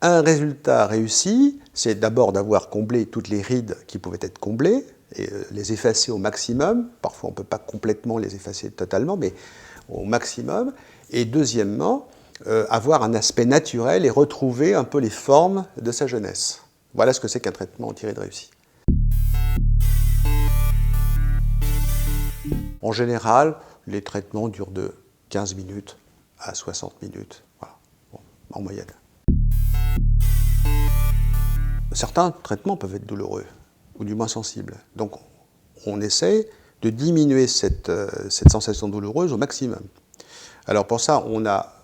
Un résultat réussi, c'est d'abord d'avoir comblé toutes les rides qui pouvaient être comblées, et les effacer au maximum. Parfois, on ne peut pas complètement les effacer totalement, mais au maximum. Et deuxièmement, avoir un aspect naturel et retrouver un peu les formes de sa jeunesse. Voilà ce que c'est qu'un traitement anti-rides réussi. En général, les traitements durent de 15 minutes à 60 minutes, voilà, bon, en moyenne. Certains traitements peuvent être douloureux, ou du moins sensibles. Donc on essaie de diminuer cette sensation douloureuse au maximum. Alors pour ça, on a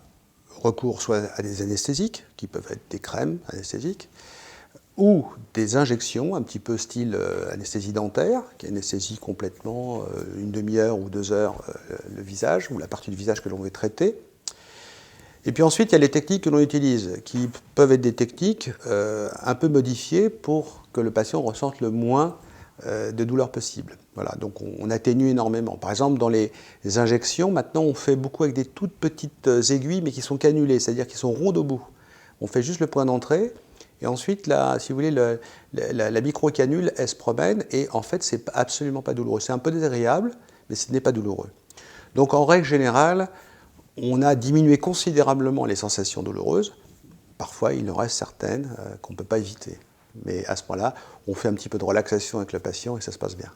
recours soit à des anesthésiques, qui peuvent être des crèmes anesthésiques, ou des injections, un petit peu style anesthésie dentaire, qui anesthésie complètement une demi-heure ou 2 heures le visage, ou la partie du visage que l'on veut traiter. Et puis ensuite, il y a les techniques que l'on utilise, qui peuvent être des techniques un peu modifiées pour que le patient ressente le moins de douleur possible. Voilà, donc on atténue énormément. Par exemple, dans les injections, maintenant, on fait beaucoup avec des toutes petites aiguilles, mais qui sont cannulées, c'est-à-dire qui sont rondes au bout. On fait juste le point d'entrée, et ensuite, là, si vous voulez, la micro-canule, elle se promène, et en fait, c'est absolument pas douloureux. C'est un peu désagréable, mais ce n'est pas douloureux. Donc, en règle générale, on a diminué considérablement les sensations douloureuses. Parfois, il en reste certaines qu'on ne peut pas éviter. Mais à ce moment-là, on fait un petit peu de relaxation avec le patient et ça se passe bien.